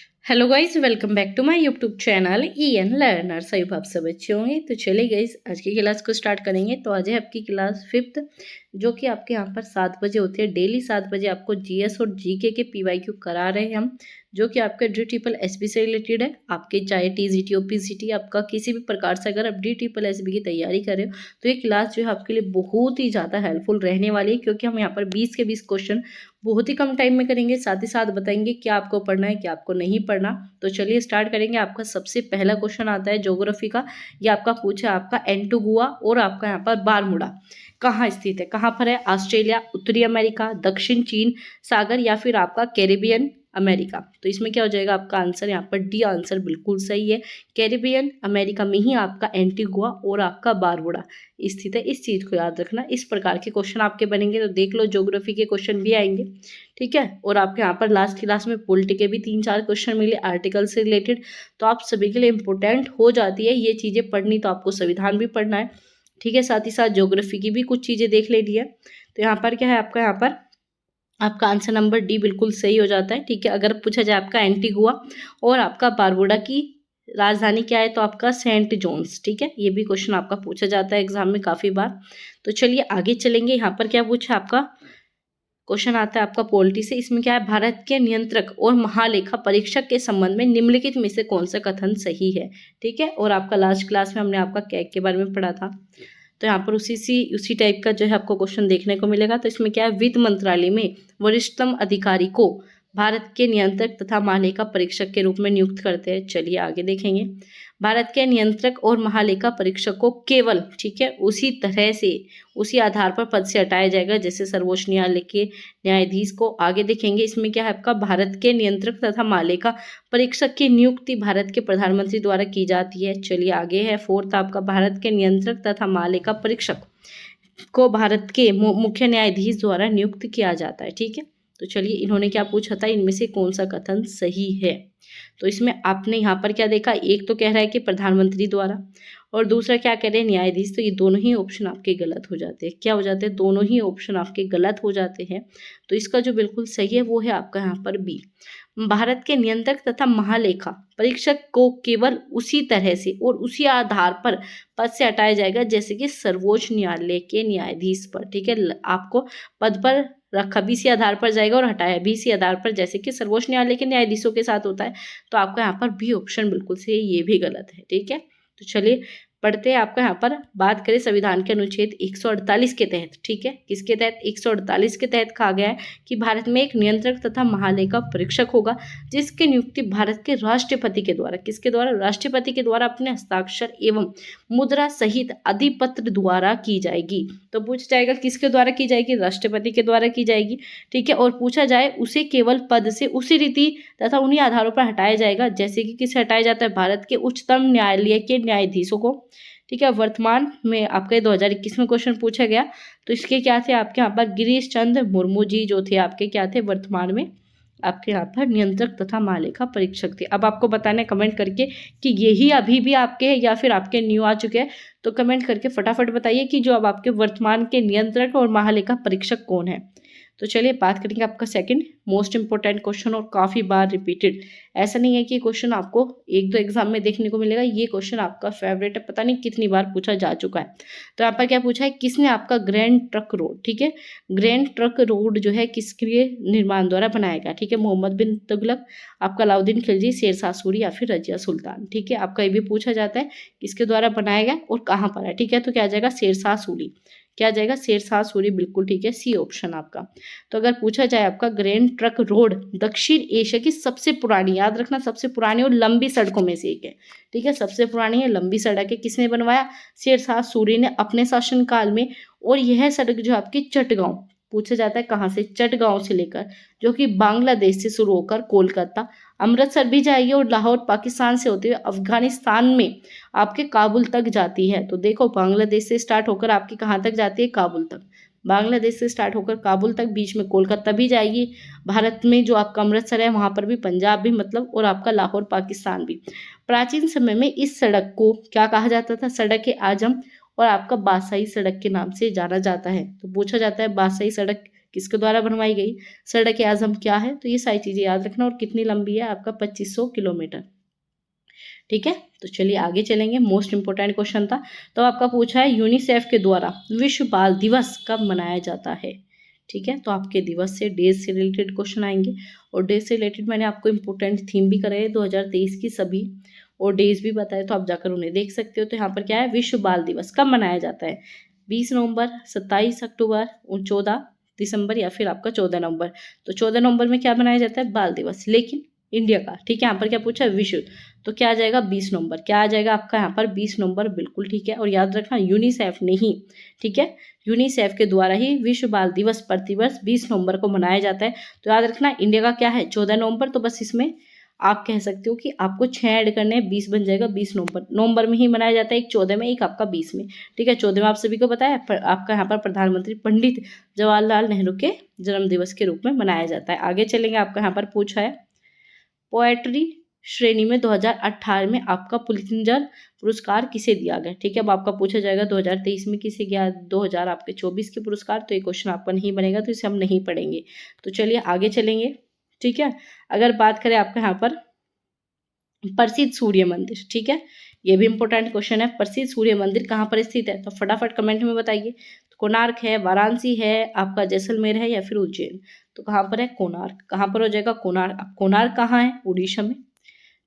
Hello guys, welcome back to my YouTube channel EN learners. I आप सब अच्छे होंगे। तो चलिए गाइस, आज की क्लास को स्टार्ट करेंगे। तो आज है आपकी क्लास 5th, जो कि आपके यहाँ पर 7 बजे होती है। डेली 7 बजे आपको जीएस और जीके के पीवाईक्यू करा रहे हैं हम, जो कि आपके डी ट्रिपल एसबी से रिलेटेड है। आपके चाहे टीजीटी ओपीसीटी आपका किसी भी प्रकार से अगर आप डी ट्रिपल एसबी की तैयारी कर रहे हो तो ये क्लास जो है आपके लिए बहुत ही ज़्यादा हेल्पफुल रहने वाली है, क्योंकि हम यहाँ पर 20 के 20 क्वेश्चन बहुत ही कम टाइम में करेंगे। साथ ही साथ बताएंगे क्या आपको पढ़ना है क्या आपको नहीं पढ़ना। तो चलिए स्टार्ट करेंगे। आपका सबसे पहला क्वेश्चन आता है ज्योग्राफी का। ये आपका पूछा आपका एंटीगुआ और आपका यहाँ पर बारमूडा कहाँ स्थित है, कहाँ पर है? ऑस्ट्रेलिया, उत्तरी अमेरिका, दक्षिण चीन सागर या फिर आपका कैरिबियन अमेरिका। तो इसमें क्या हो जाएगा आपका आंसर? यहाँ पर डी आंसर बिल्कुल सही है। कैरिबियन अमेरिका में ही आपका एंटीगुआ और आपका बारमूडा स्थित है। इस चीज़ को याद रखना। इस प्रकार के क्वेश्चन आपके बनेंगे। तो देख लो, ज्योग्राफी के क्वेश्चन भी आएंगे, ठीक है। और आपके यहाँ पर लास्ट क्लास में पॉलिटी के भी 3-4 क्वेश्चन मिले आर्टिकल से रिलेटेड। तो आप सभी के लिए इंपॉर्टेंट हो जाती है ये चीज़ें पढ़नी। तो आपको संविधान भी पढ़ना है, ठीक है। साथ ही साथ ज्योग्राफी की भी कुछ चीज़ें देख लेनी है। तो यहाँ पर क्या है आपका, यहाँ पर आपका आंसर नंबर डी बिल्कुल सही हो जाता है, ठीक है। अगर पूछा जाए आपका एंटीगुआ और आपका बारबुडा की राजधानी क्या है, तो आपका सेंट जोन्स, ठीक है। ये भी क्वेश्चन आपका पूछा जाता है एग्जाम में काफ़ी बार। तो चलिए आगे चलेंगे। यहाँ पर क्या पूछा आपका क्वेश्चन आता है आपका पॉलिटी से। इसमें क्या है, भारत के नियंत्रक और महालेखा परीक्षक के संबंध में निम्नलिखित में से कौन सा कथन सही है, ठीक है। और आपका लास्ट क्लास में हमने आपका कैग के बारे में पढ़ा था। तो यहाँ पर उसी टाइप का जो है आपको क्वेश्चन देखने को मिलेगा। तो इसमें क्या है, वित्त मंत्रालय में वरिष्ठतम अधिकारी को भारत के नियंत्रक तथा महालेखा परीक्षक के रूप में नियुक्त करते हैं। चलिए आगे देखेंगे। भारत के नियंत्रक और महालेखा परीक्षक को केवल, ठीक है, उसी तरह से उसी आधार पर पद से हटाया जाएगा जैसे सर्वोच्च न्यायालय के न्यायाधीश को। आगे देखेंगे। इसमें क्या है आपका, भारत के नियंत्रक तथा महालेखा परीक्षक की नियुक्ति भारत के प्रधानमंत्री द्वारा की जाती है। चलिए आगे है 4th आपका, भारत के नियंत्रक तथा महालेखा परीक्षक को भारत के मुख्य न्यायाधीश द्वारा नियुक्त किया जाता है, ठीक है। तो चलिए इन्होंने क्या पूछा था, इनमें से कौन सा कथन सही है। तो इसमें आपने यहाँ पर क्या देखा, एक तो कह रहा है कि प्रधानमंत्री द्वारा और दूसरा क्या कह रहे हैं, न्यायाधीश। तो ये दोनों ही ऑप्शन आपके गलत हो जाते हैं। क्या हो जाते हैं, दोनों ही ऑप्शन आपके गलत हो जाते हैं। तो इसका जो बिल्कुल सही है वो है आपका यहाँ पर बी। भारत के नियंत्रक तथा महालेखा परीक्षक को केवल उसी तरह से और उसी आधार पर पद से हटाया जाएगा जैसे कि सर्वोच्च न्यायालय के न्यायाधीश पर, ठीक है। आपको पद पर रखा भी इसी आधार पर जाएगा और हटाया भी इसी आधार पर, जैसे कि सर्वोच्च न्यायालय के न्यायाधीशों के साथ होता है। तो आपका यहाँ पर भी ऑप्शन बिल्कुल सही है, ये भी गलत है, ठीक है। तो चलिए पढ़ते हैं। आपका यहाँ पर बात करें संविधान के अनुच्छेद 148 के तहत, ठीक है। किसके तहत, 148 के तहत कहा गया है कि भारत में एक नियंत्रक तथा महालेखा परीक्षक होगा जिसकी नियुक्ति भारत के राष्ट्रपति के द्वारा, किसके द्वारा, राष्ट्रपति के द्वारा अपने हस्ताक्षर एवं मुद्रा सहित अधिपत्र द्वारा की जाएगी। तो पूछा जाएगा किसके द्वारा की जाएगी, राष्ट्रपति के द्वारा की जाएगी, ठीक है। और पूछा जाए उसे केवल पद से उसी रीति तथा उन्हीं आधारों पर हटाया जाएगा जैसे कि किसे हटाया जाता है, भारत के उच्चतम न्यायालय के न्यायाधीशों को, ठीक है। वर्तमान में आपके 2021 में क्वेश्चन पूछा गया। तो इसके क्या थे आपके यहाँ पर, गिरीश चंद्र मुर्मू जी जो थे आपके क्या थे, वर्तमान में आपके यहाँ पर नियंत्रक तथा महालेखा परीक्षक थे। अब आपको बताना है कमेंट करके कि यही अभी भी आपके हैं या फिर आपके न्यू आ चुके हैं। तो कमेंट करके फटाफट बताइए कि जो अब आपके वर्तमान के नियंत्रक और महालेखा परीक्षक कौन है। तो चलिए बात करेंगे आपका सेकंड मोस्ट इंपॉर्टेंट क्वेश्चन और काफ़ी बार रिपीटेड। ऐसा नहीं है कि क्वेश्चन आपको 1-2 एग्जाम में देखने को मिलेगा, ये क्वेश्चन आपका फेवरेट है, पता नहीं कितनी बार पूछा जा चुका है। तो यहाँ पर क्या पूछा है, किसने आपका ग्रैंड ट्रक रोड, ठीक है, ग्रैंड ट्रक रोड जो है किसके निर्माण द्वारा बनाया गया, ठीक है। मोहम्मद बिन तुगलक, आपका अलाउद्दीन खिलजी, शेरशाह सूरी या फिर रजिया सुल्तान, ठीक है। आपका ये भी पूछा जाता है किसके द्वारा बनाया गया और कहाँ पर है, ठीक है। तो क्या आ जाएगा, शेरशाह सूरी, क्या जाएगा, शेरशाह सूरी, बिल्कुल ठीक है, सी ऑप्शन आपका। तो अगर पूछा जाए आपका ग्रैंड ट्रक रोड दक्षिण एशिया की सबसे पुरानी, याद रखना सबसे पुरानी और लंबी सड़कों में से एक है, ठीक है। सबसे पुरानी है, लंबी सड़क है, किसने बनवाया, शेरशाह सूरी ने अपने शासनकाल में। और यह सड़क जो आपकी चटगांव, पूछा जाता है कहाँ से, चटगांव से लेकर जो कि बांग्लादेश से शुरू होकर कोलकाता, अमृतसर भी जाएगी और लाहौर पाकिस्तान से होते हुए अफगानिस्तान में आपके काबुल तक जाती है। तो देखो बांग्लादेश से स्टार्ट होकर आपकी कहाँ तक जाती है, काबुल तक। बांग्लादेश से स्टार्ट होकर काबुल तक, बीच में कोलकाता भी जाएगी, भारत में जो आपका अमृतसर है वहाँ पर भी, पंजाब भी मतलब, और आपका लाहौर पाकिस्तान भी। प्राचीन समय में इस सड़क को क्या कहा जाता था, सड़क ए आजम और आपका बादशाही सड़क के नाम से जाना जाता है। तो पूछा जाता है बादशाही सड़क किसके द्वारा बनवाई गई, सड़क आज़म क्या है, तो ये सारी चीज़ें याद रखना। और कितनी लंबी है आपका 2500 किलोमीटर। ठीक है, तो चलिए आगे चलेंगे। मोस्ट इंपोर्टेंट क्वेश्चन था। तो आपका पूछा है यूनिसेफ के द्वारा विश्व बाल दिवस कब मनाया जाता है। ठीक है, तो आपके दिवस से, डेज से रिलेटेड क्वेश्चन आएंगे। और डेज से रिलेटेड मैंने आपको इंपोर्टेंट थीम भी कराए 2023 की सभी, और डेज भी बताए, तो आप जाकर उन्हें देख सकते हो। तो यहाँ पर क्या है, विश्व बाल दिवस कब मनाया जाता है, 20 नवंबर, 27 अक्टूबर, 14 दिसंबर, या फिर आपका 14 नवंबर। तो 14 नवंबर में क्या मनाया जाता है, बाल दिवस, लेकिन इंडिया का। ठीक है, यहाँ पर क्या पूछा है, विश्व, तो क्या आ जाएगा 20 नवंबर। क्या आ जाएगा आपका यहाँ पर 20 नवंबर, बिल्कुल ठीक है। और याद रखना यूनिसेफ नहीं, ठीक है, यूनिसेफ के द्वारा ही विश्व बाल दिवस प्रतिवर्ष 20 नवंबर को मनाया जाता है। तो याद रखना इंडिया का क्या है 14 नवंबर। तो बस इसमें आप कह सकते हो कि आपको 6 ऐड करने हैं, 20 बन जाएगा। 20 नवंबर नवंबर में ही मनाया जाता है, एक 14 में, एक आपका 20 में। ठीक है, 14 में आप सभी को बताया, पर आपका यहाँ पर प्रधानमंत्री पंडित जवाहरलाल नेहरू के जन्म दिवस के रूप में मनाया जाता है। आगे चलेंगे, आपका यहाँ पर पूछा है पोएट्री श्रेणी में 2018 में आपका पुलित्जर पुरस्कार किसे दिया गया। ठीक है, अब आपका पूछा जाएगा 2023 में किसे गया, 2024 के पुरस्कार। तो ये क्वेश्चन आपका नहीं बनेगा, तो इसे हम नहीं पढ़ेंगे। तो चलिए आगे चलेंगे। ठीक है, अगर बात करें आपका यहाँ पर प्रसिद्ध सूर्य मंदिर, ठीक है, ये भी इंपॉर्टेंट क्वेश्चन है। प्रसिद्ध सूर्य मंदिर कहाँ पर स्थित है, तो फटाफट कमेंट में बताइए। तो कोणार्क है, वाराणसी है, आपका जैसलमेर है, या फिर उज्जैन। तो कहाँ पर है, कोणार्क। कहाँ पर हो जाएगा, कोणार्क। अब कोणार्क कहाँ है, उड़ीसा में।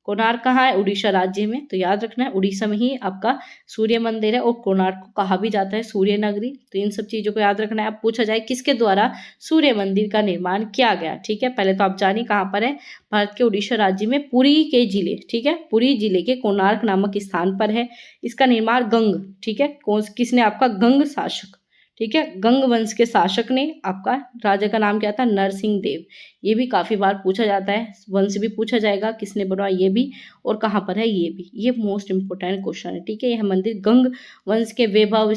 कोणार्क कहाँ है, उड़ीसा राज्य में। तो याद रखना है उड़ीसा में ही आपका सूर्य मंदिर है, और कोणार्क को कहा भी जाता है सूर्य नगरी। तो इन सब चीज़ों को याद रखना है। अब पूछा जाए किसके द्वारा सूर्य मंदिर का निर्माण किया गया। ठीक है, पहले तो आप जानिए कहाँ पर है, भारत के उड़ीसा राज्य में पुरी के जिले, ठीक है, पुरी जिले के कोणार्क नामक स्थान पर है। इसका निर्माण गंग, ठीक है, किसने, आपका गंग शासक, ठीक है, गंग वंश के शासक ने, आपका राजा का नाम क्या था, नरसिंह देव। ये भी काफ़ी बार पूछा जाता है, वंश भी पूछा जाएगा, किसने बनवाया ये भी, और कहाँ पर है ये भी। ये मोस्ट इंपोर्टेंट क्वेश्चन है। ठीक है, यह मंदिर गंग वंश के वैभव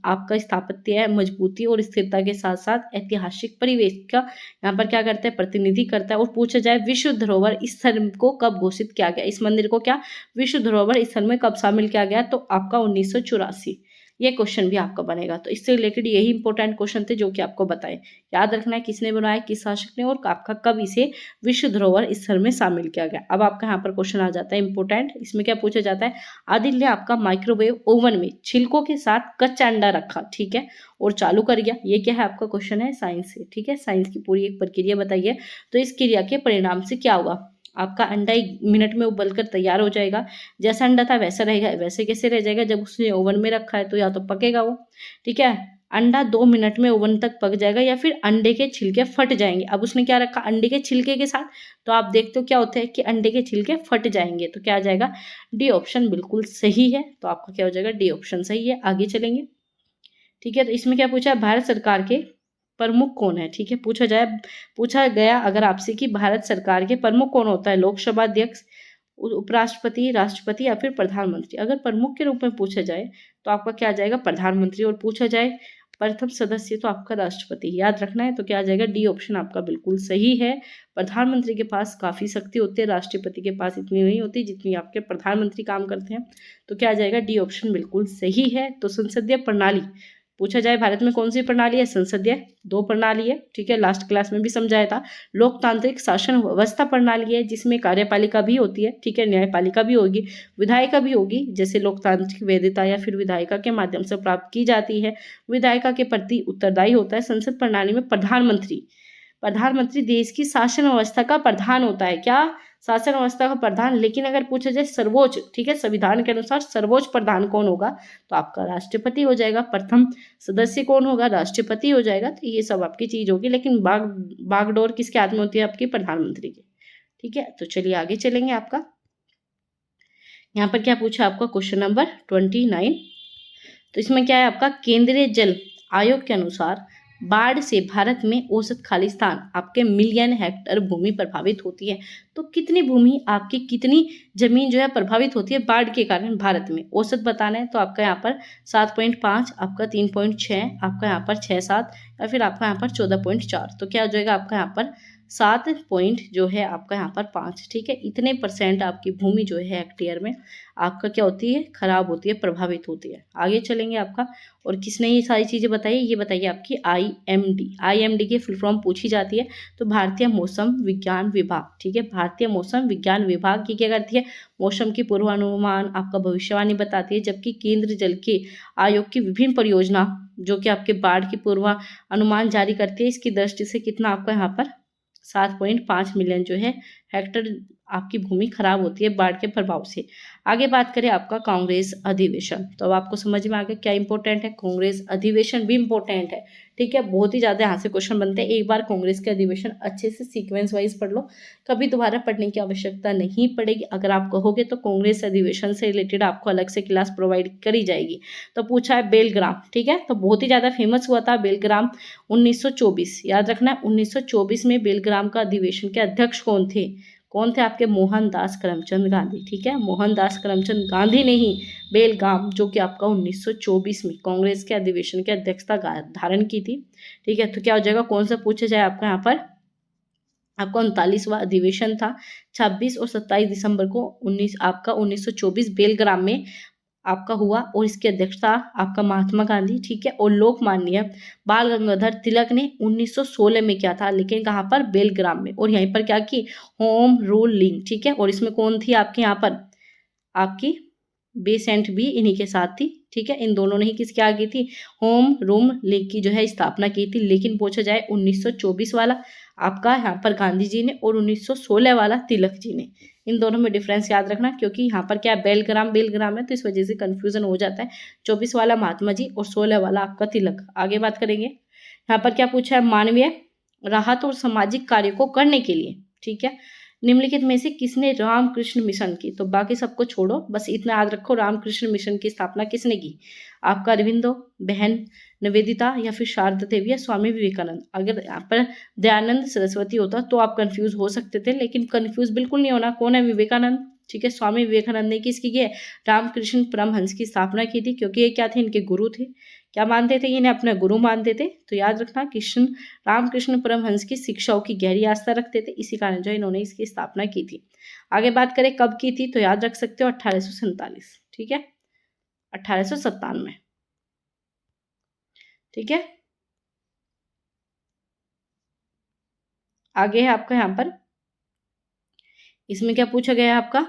आपका स्थापत्य है, मजबूती और स्थिरता के साथ साथ ऐतिहासिक परिवेश का यहाँ पर क्या करता है, प्रतिनिधि करता है। और पूछा जाए विश्व धरोहर स्थल को कब घोषित किया गया, इस मंदिर को क्या विश्व धरोहर स्थल में कब शामिल किया गया, तो आपका 1984। ये क्वेश्चन भी आपका बनेगा। तो इससे रिलेटेड यही इंपॉर्टेंट क्वेश्चन थे जो कि आपको बताए। याद रखना है किसने बनाया, किस शासक ने, और आपका कब इसे विश्व धरोहर स्थल में शामिल किया गया। अब आपका यहाँ पर क्वेश्चन आ जाता है इंपॉर्टेंट। इसमें क्या पूछा जाता है, आदिल ने आपका माइक्रोवेव ओवन में छिलकों के साथ कच्चा अंडा रखा, ठीक है, और चालू कर गया। ये क्या है, आपका क्वेश्चन है साइंस से। ठीक है, साइंस की पूरी एक प्रक्रिया बताइए। तो इस क्रिया के परिणाम से क्या हुआ, आपका अंडा 1 मिनट में उबलकर तैयार हो जाएगा। जैसा अंडा था वैसा रहेगा। वैसे कैसे रह जाएगा, जब उसने ओवन में रखा है तो या तो पकेगा वो, ठीक है, अंडा 2 मिनट में ओवन तक पक जाएगा, या फिर अंडे के छिलके फट जाएंगे। अब उसने क्या रखा, अंडे के छिलके के साथ, तो आप देखते हो क्या होता है कि अंडे के छिलके फट जाएंगे। तो क्या आ जाएगा, डी ऑप्शन बिल्कुल सही है। तो आपका क्या हो जाएगा, डी ऑप्शन सही है। आगे चलेंगे। ठीक है, तो इसमें क्या पूछा है, भारत सरकार के प्रमुख कौन है। ठीक है, पूछा गया अगर आपसे कि भारत सरकार के प्रमुख कौन होता है, लोकसभा अध्यक्ष, उपराष्ट्रपति, राष्ट्रपति, या फिर प्रधानमंत्री। अगर प्रमुख के रूप में पूछा जाए तो आपका क्या आ जाएगा, प्रधानमंत्री। और पूछा जाए प्रथम सदस्य तो आपका राष्ट्रपति। याद रखना है। तो क्या आ जाएगा, डी ऑप्शन आपका बिल्कुल सही है। प्रधानमंत्री के पास काफ़ी शक्ति होती है, राष्ट्रपति के पास इतनी नहीं होती जितनी आपके प्रधानमंत्री काम करते हैं। तो क्या आ जाएगा, डी ऑप्शन बिल्कुल सही है। तो संसदीय प्रणाली पूछा जाए भारत में कौन सी प्रणाली है, संसदीय 2 प्रणाली है। ठीक है, लास्ट क्लास में भी समझाया था। लोकतांत्रिक शासन व्यवस्था प्रणाली है जिसमें कार्यपालिका भी होती है, ठीक है, न्यायपालिका भी होगी, विधायिका भी होगी, जैसे लोकतांत्रिक वैधता या फिर विधायिका के माध्यम से प्राप्त की जाती है, विधायिका के प्रति उत्तरदायी होता है। संसद प्रणाली में प्रधानमंत्री देश की शासन व्यवस्था का प्रधान होता है। क्या, शासन व्यवस्था का प्रधान। लेकिन अगर पूछा जाए सर्वोच्च, ठीक है, संविधान के अनुसार सर्वोच्च प्रधान कौन होगा, तो आपका राष्ट्रपति हो जाएगा। प्रथम सदस्य कौन होगा, राष्ट्रपति हो जाएगा। तो ये सब आपकी चीज होगी, लेकिन बागडोर किसके हाथ में होती है, आपकी प्रधानमंत्री की। ठीक है, तो चलिए आगे चलेंगे। आपका यहाँ पर क्या पूछा, आपका क्वेश्चन नंबर 29। तो इसमें क्या है, आपका केंद्रीय जल आयोग के अनुसार बाढ़ से भारत में औसत खालिस्तान आपके मिलियन हेक्टेयर भूमि प्रभावित होती है। तो कितनी भूमि आपकी, कितनी जमीन जो है प्रभावित होती है बाढ़ के कारण भारत में, औसत बताना है। तो आपका यहाँ पर 7.5, आपका 3.6, आपका यहाँ पर 6.7, या फिर आपका यहाँ पर 14.4। तो क्या हो जाएगा, आपका यहाँ पर 7 पॉइंट जो है आपका यहाँ पर 5, ठीक है। इतने परसेंट आपकी भूमि जो है हेक्टेयर में आपका क्या होती है, खराब होती है, प्रभावित होती है। आगे चलेंगे आपका, और किसने ये सारी चीज़ें बताई, ये बताइए आपकी IMD की फुल फॉर्म पूछी जाती है, तो भारतीय मौसम विज्ञान विभाग, ठीक है। भारतीय मौसम विज्ञान विभाग की क्या करती है, मौसम की पूर्वानुमान, आपका भविष्यवाणी बताती है। जबकि केंद्र जल के आयोग की विभिन्न परियोजना जो कि आपके बाढ़ की पूर्वानुमान जारी करती है, इसकी दृष्टि से कितना आपका यहाँ पर 7.5 मिलियन जो है हेक्टेयर आपकी भूमि खराब होती है बाढ़ के प्रभाव से। आगे बात करें आपका कांग्रेस अधिवेशन, तो अब आपको समझ में आ गया क्या इंपॉर्टेंट है, कांग्रेस अधिवेशन भी इंपॉर्टेंट है, ठीक है। बहुत ही ज़्यादा यहाँ से क्वेश्चन बनते हैं। एक बार कांग्रेस के अधिवेशन अच्छे से सीक्वेंस वाइज पढ़ लो, कभी दोबारा पढ़ने की आवश्यकता नहीं पड़ेगी। अगर आप कहोगे तो कांग्रेस अधिवेशन से रिलेटेड आपको अलग से क्लास प्रोवाइड करी जाएगी। तो पूछा है बेलग्राम, ठीक है, तो बहुत ही ज़्यादा फेमस हुआ था बेलग्राम 1924, याद रखना है 1924 में बेलग्राम का अधिवेशन के अध्यक्ष कौन थे आपके, मोहनदास करमचंद गांधी, ठीक है। मोहनदास करमचंद गांधी ने ही बेलगाम जो कि आपका 1924 में कांग्रेस के अधिवेशन की अध्यक्षता धारण की थी, ठीक है। तो क्या हो जाएगा, कौन सा पूछा जाए आपका यहाँ पर, आपका 39वां अधिवेशन था। 26 और 27 दिसंबर को 1924 बेलग्राम में आपका हुआ, और इसकी अध्यक्षता आपका महात्मा गांधी, ठीक है। और लोकमान्य बाल गंगाधर तिलक ने 1916 में किया था, लेकिन कहाँ पर, बेलग्राम में। और यहीं पर क्या की, होम रूल लीग, ठीक है। और इसमें कौन थी आपके यहाँ पर, आपकी बेसेंट भी इन्हीं के साथ थी, ठीक है। इन दोनों ने ही किसके आगे थी, होम रूल लीग की जो है स्थापना की थी। लेकिन पूछा जाए 1924 वाला आपका यहाँ पर गांधी जी ने, और 1916 वाला तिलक जी ने, इन दोनों में डिफरेंस याद रखना, क्योंकि यहाँ पर क्या बेलग्राम है, तो इस वजह से कंफ्यूजन हो जाता है। 24 वाला महात्मा जी और 16 वाला आपका तिलक। आगे बात करेंगे, यहाँ पर क्या पूछा है, मानवीय राहत और सामाजिक कार्य को करने के लिए, ठीक है, निम्नलिखित में से किसने रामकृष्ण मिशन की, तो बाकी सबको छोड़ो, बस इतना याद रखो, रामकृष्ण मिशन की स्थापना किसने की, आपका अरविंदो, बहन निवेदिता, या फिर शारदा देवी, या स्वामी विवेकानंद। अगर यहाँ पर दयानंद सरस्वती होता तो आप कंफ्यूज हो सकते थे, लेकिन कंफ्यूज बिल्कुल नहीं होना, कौन है, विवेकानंद, ठीक है। स्वामी विवेकानंद ने किसकी की है, रामकृष्ण परमहंस की स्थापना की थी, क्योंकि ये क्या थे, इनके गुरु थे, क्या मानते थे, इन्हें अपना गुरु मानते थे। तो याद रखना, रामकृष्ण परमहंस की शिक्षाओं की गहरी आस्था रखते थे, इसी कारण जो इन्होंने इसकी स्थापना की थी। आगे बात करें कब की थी, तो याद रख सकते हो 1847, ठीक है, 1897, ठीक है। आगे है आपका यहाँ पर, इसमें क्या पूछा गया है आपका,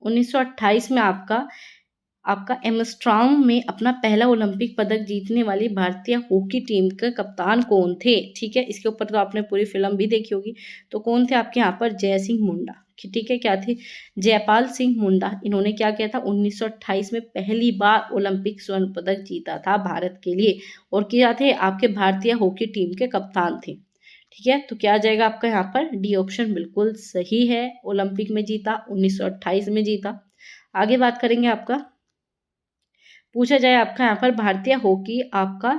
1928 में आपका एमस्ट्रॉन्ग में अपना पहला ओलंपिक पदक जीतने वाली भारतीय हॉकी टीम के कप्तान कौन थे, ठीक है। इसके ऊपर तो आपने पूरी फिल्म भी देखी होगी। तो कौन थे आपके यहाँ पर, जय सिंह मुंडा, ठीक है, क्या थे, जयपाल सिंह मुंडा। इन्होंने क्या किया था, 1928 में पहली बार ओलंपिक स्वर्ण पदक जीता था भारत के लिए, और क्या थे, आपके भारतीय हॉकी टीम के कप्तान थे, ठीक है। तो क्या आ जाएगा आपका यहाँ पर, डी ऑप्शन बिल्कुल सही है, ओलंपिक में जीता, 1928 में जीता। आगे बात करेंगे आपका, पूछा जाए आपका यहाँ पर, भारतीय हॉकी आपका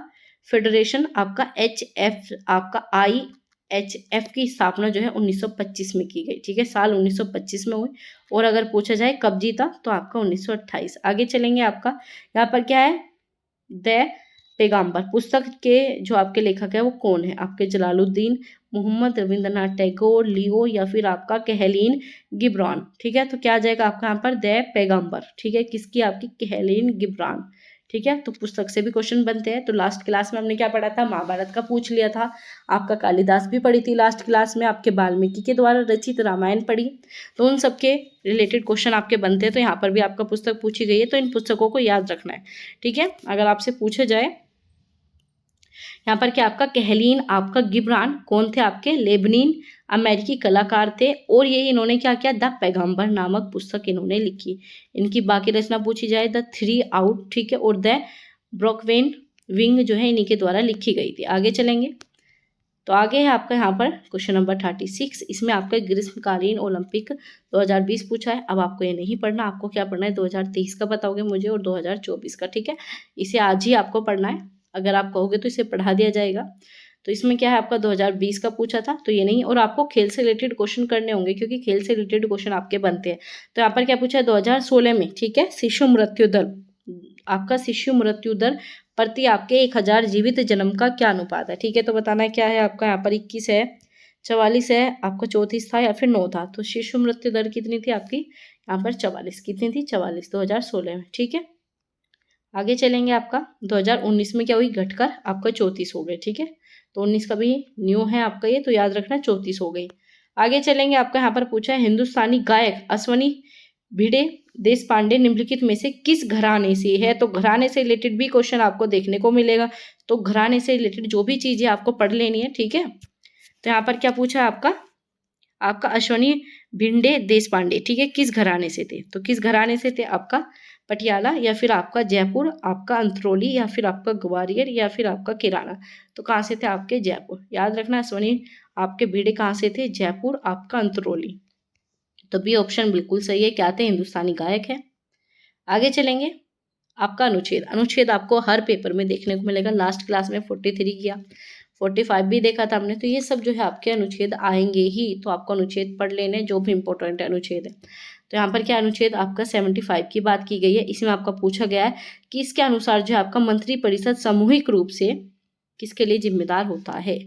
फेडरेशन आपका HF आपका IHF की स्थापना जो है 1925 में की गई, ठीक है, साल 1925 में हुई। और अगर पूछा जाए कब जीता, तो आपका 1928। आगे चलेंगे, आपका यहाँ पर क्या है, द पैगंबर पुस्तक के जो आपके लेखक है वो कौन है, आपके जलालुद्दीन, मोहम्मद रविंद्रनाथ टैगोर, लियो, या फिर आपका कहलीन गिब्रान, ठीक है। तो क्या आ जाएगा आपका यहाँ पर, द पैगंबर, ठीक है, किसकी, आपकी कहलीन गिब्रान, ठीक है। तो पुस्तक से भी क्वेश्चन बनते हैं। तो लास्ट क्लास में हमने क्या पढ़ा था, महाभारत का पूछ लिया था, आपका कालिदास भी पढ़ी थी लास्ट क्लास में, आपके वाल्मीकि के द्वारा रचित रामायण पढ़ी, तो उन सबके रिलेटेड क्वेश्चन आपके बनते हैं। तो यहाँ पर भी आपका पुस्तक पूछी गई है, तो इन पुस्तकों को याद रखना है, ठीक है। अगर आपसे पूछा जाए यहाँ पर क्या, आपका कहलीन आपका गिब्रान कौन थे, आपके लेबनीन अमेरिकी कलाकार थे, और ये इन्होंने क्या किया, द पैगंबर नामक पुस्तक इन्होंने लिखी। इनकी बाकी रचना पूछी जाए, द थ्री आउट, ठीक है, और द ब्रोकवेन विंग जो है इन्हीं के द्वारा लिखी गई थी। आगे चलेंगे, तो आगे है आपका यहाँ पर क्वेश्चन नंबर 36, इसमें आपका ग्रीष्मकालीन ओलंपिक 2020 पूछा है। अब आपको ये नहीं पढ़ना, आपको क्या पढ़ना है, 2023 का बताओगे मुझे, और 2024 का, ठीक है। इसे आज ही आपको पढ़ना है, अगर आप कहोगे तो इसे पढ़ा दिया जाएगा। तो इसमें क्या है, आपका 2020 का पूछा था, तो ये नहीं। और आपको खेल से रिलेटेड क्वेश्चन करने होंगे, क्योंकि खेल से रिलेटेड क्वेश्चन आपके बनते हैं। तो यहाँ पर क्या पूछा है, 2016 में, ठीक है, शिशु मृत्यु दर, आपका शिशु मृत्यु दर प्रति आपके 1000 जीवित जन्म का क्या अनुपात है, ठीक है। तो बताना है क्या है आपका यहाँ पर, 21 है, 44 है आपका, 34 था या फिर 9 था, तो शिशु मृत्यु दर कितनी थी आपकी यहाँ पर 44, कितनी थी 44 2016 में, ठीक है। आगे चलेंगे, आपका 2019 में क्या हुई, घटकर आपका 34 हो गए, ठीक है। तो 19 का भी न्यू है आपका ये, तो याद रखना 34 हो गई। आगे चलेंगे, आपका यहाँ पर पूछा है हिंदुस्तानी गायक अश्वनी भिड़े देश पांडे निम्नलिखित में से किस घराने से है। तो घराने से रिलेटेड भी क्वेश्चन आपको देखने को मिलेगा, तो घराने से रिलेटेड जो भी चीजें आपको पढ़ लेनी है, ठीक है। तो यहाँ पर क्या पूछा है आपका अश्वनी भिंडे देश पांडे, ठीक है, किस घराने से थे। तो किस घराने से थे, आपका पटियाला या फिर आपका जयपुर, आपका अंतरौली या फिर आपका ग्वालियर या फिर आपका किराना। तो कहाँ से थे आपके जयपुर, याद रखना अश्वनी आपके भिड़े कहाँ से थे, जयपुर, आपका अंतरौली। तो बी ऑप्शन बिल्कुल सही है, क्या थे, हिंदुस्तानी गायक है। आगे चलेंगे, आपका अनुच्छेद आपको हर पेपर में देखने को मिलेगा। लास्ट क्लास में 43 किया, 45 भी देखा था हमने, तो ये सब जो है आपके अनुच्छेद आएंगे ही, तो आपको अनुच्छेद पढ़ लेने जो भी इंपॉर्टेंट अनुच्छेद है। तो यहाँ पर क्या अनुच्छेद आपका 75 की बात की गई है। इसमें आपका पूछा गया है कि इसके अनुसार जो है आपका मंत्रिपरिषद सामूहिक रूप से किसके लिए जिम्मेदार होता है।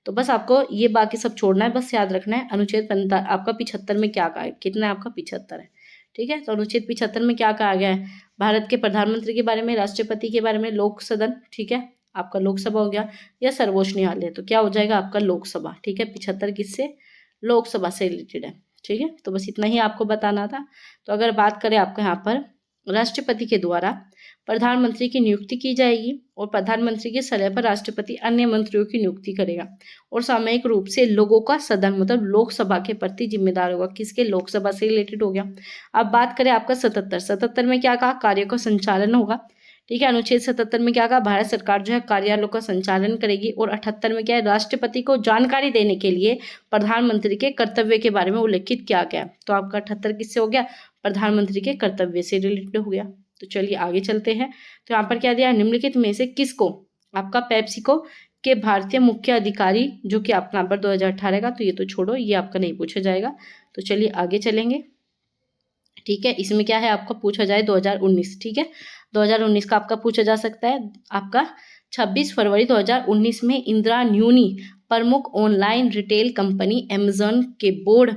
तो बस आपको ये बाकी सब छोड़ना है, बस याद रखना है अनुच्छेद आपका 75 में क्या कहा है, कितना है आपका 75 है, ठीक है। तो अनुच्छेद 75 में क्या कहा गया है, भारत के प्रधानमंत्री के बारे में, राष्ट्रपति के बारे में, लोक सदन, ठीक है, आपका लोकसभा हो गया, या सर्वोच्च न्यायालय, तो क्या हो जाएगा आपका लोकसभा, ठीक है। 75 किससे, लोकसभा से रिलेटेड है, ठीक है। तो बस इतना ही आपको बताना था। तो अगर बात करें आपका यहाँ पर राष्ट्रपति के द्वारा प्रधानमंत्री की नियुक्ति की जाएगी, और प्रधानमंत्री की सलाह पर राष्ट्रपति अन्य मंत्रियों की नियुक्ति करेगा, और सामूहिक रूप से लोगों का सदन मतलब लोकसभा के प्रति जिम्मेदार होगा, किसके, लोकसभा से रिलेटेड हो गया। अब बात करें आपका 77 में क्या कहा, कार्यों का संचालन होगा, ठीक है। अनुच्छेद 77 में क्या कहा, भारत सरकार जो है कार्यालयों का संचालन करेगी। और 78 में क्या है, राष्ट्रपति को जानकारी देने के लिए प्रधानमंत्री के कर्तव्य के बारे में उल्लेखित किया गया। तो आपका 78 किससे हो गया, प्रधानमंत्री के कर्तव्य से रिलेटेड हो गया। तो चलिए आगे चलते हैं। तो यहाँ पर क्या दिया, निम्नलिखित में से किसको, आपका पेप्सिको के भारतीय मुख्य अधिकारी, जो कि आपका नंबर 2018 का, तो ये तो छोड़ो, ये आपका नहीं पूछा जाएगा। तो चलिए आगे चलेंगे, ठीक है। इसमें क्या है आपका पूछा जाए 2019, ठीक है, 2019 का आपका पूछा जा सकता है। आपका 26 फरवरी 2019 में इंदिरा न्यूनी प्रमुख ऑनलाइन रिटेल कंपनी अमेजन के बोर्ड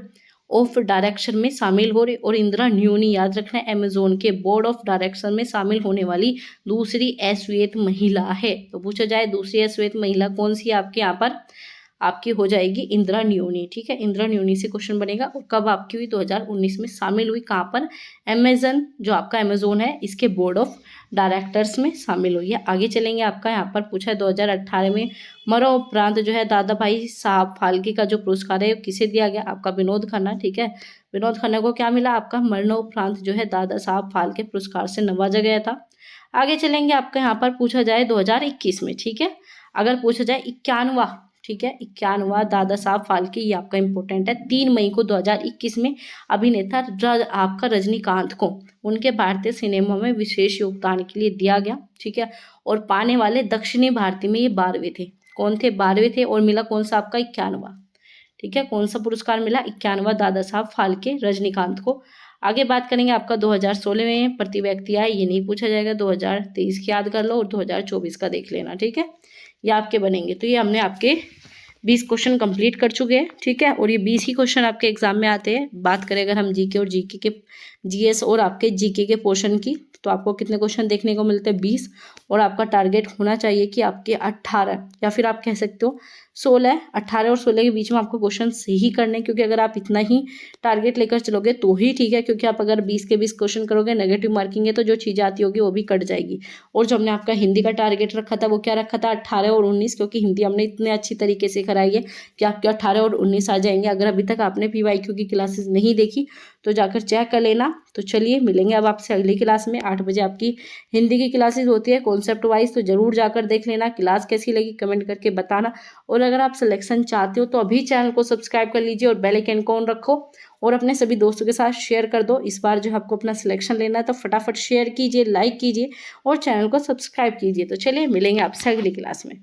ऑफ डायरेक्टर में शामिल हो रही, और इंदिरा न्यूनी याद रखना है अमेजोन के बोर्ड ऑफ डायरेक्टर में शामिल होने वाली दूसरी अश्वेत महिला है। तो पूछा जाए दूसरी अश्वेत महिला कौन सी है आपके यहाँ पर, आपकी हो जाएगी इंदिरा न्यूनी, ठीक है। इंदिरा न्यूनी से क्वेश्चन बनेगा। और कब आपकी हुई, 2019 में शामिल हुई, कहाँ पर, अमेजन, जो आपका अमेजोन है इसके बोर्ड ऑफ डायरेक्टर्स में शामिल हुई है। आगे चलेंगे, आपका यहाँ पर पूछा है 2018 में मरणोपरांत जो है दादा भाई साहब फाल्के का जो पुरस्कार है किसे दिया गया, आपका विनोद खन्ना, ठीक है। विनोद खन्ना को क्या मिला, आपका मरणोपरांत जो है दादा साहब फाल्के पुरस्कार से नवाजा गया था। आगे चलेंगे, आपका यहाँ पर पूछा जाए 2021 में, ठीक है, अगर पूछा जाए 51वां, ठीक है, 51वां दादा साहब फाल्के, ये आपका इंपॉर्टेंट है। 3 मई को 2021 में अभिनेता आपका रजनीकांत को उनके भारतीय सिनेमा में विशेष योगदान के लिए दिया गया, ठीक है। और पाने वाले दक्षिणी भारतीय में ये 12वें थे, कौन थे, 12वें थे। और मिला कौन सा आपका 51वां, ठीक है, कौन सा पुरस्कार मिला, 51वां दादा साहब फाल्के रजनीकांत को। आगे बात करेंगे, आपका 2016 में प्रति व्यक्ति आय, ये नहीं पूछा जाएगा, 2023 की याद कर लो, और 2024 का देख लेना, ठीक है, ये आपके बनेंगे। तो ये हमने आपके 20 क्वेश्चन कंप्लीट कर चुके हैं, ठीक है। और ये 20 ही क्वेश्चन आपके एग्जाम में आते हैं। बात करें अगर हम जीके और जीएस और आपके जीके के पोर्शन की, तो आपको कितने क्वेश्चन देखने को मिलते हैं, 20। और आपका टारगेट होना चाहिए कि आपके 18 या फिर आप कह सकते हो 16, 18 और 16 के बीच में आपको क्वेश्चन सही करने, क्योंकि अगर आप इतना ही टारगेट लेकर चलोगे तो ही ठीक है, क्योंकि आप अगर 20 के 20 क्वेश्चन करोगे नेगेटिव मार्किंग है, तो जो चीज़ आती होगी वो भी कट जाएगी। और जो हमने आपका हिंदी का टारगेट रखा था वो क्या रखा था, 18 और 19, क्योंकि हिंदी हमने इतने अच्छी तरीके से कराई है कि आपके 18 और 19 आ जाएंगे। अगर अभी तक आपने PYQ की क्लासेस नहीं देखी तो जाकर चेक कर लेना। तो चलिए मिलेंगे अब आपसे अगली क्लास में। 8 बजे आपकी हिंदी की क्लासेस होती है कॉन्सेप्ट वाइज, तो जरूर जाकर देख लेना। क्लास कैसी लगी कमेंट करके बताना। और अगर आप सिलेक्शन चाहते हो तो अभी चैनल को सब्सक्राइब कर लीजिए और बेल आइकन को ऑन रखो और अपने सभी दोस्तों के साथ शेयर कर दो। इस बार जो आपको अपना सिलेक्शन लेना है तो फटाफट शेयर कीजिए, लाइक कीजिए और चैनल को सब्सक्राइब कीजिए। तो चलिए मिलेंगे आपसे अगली क्लास में।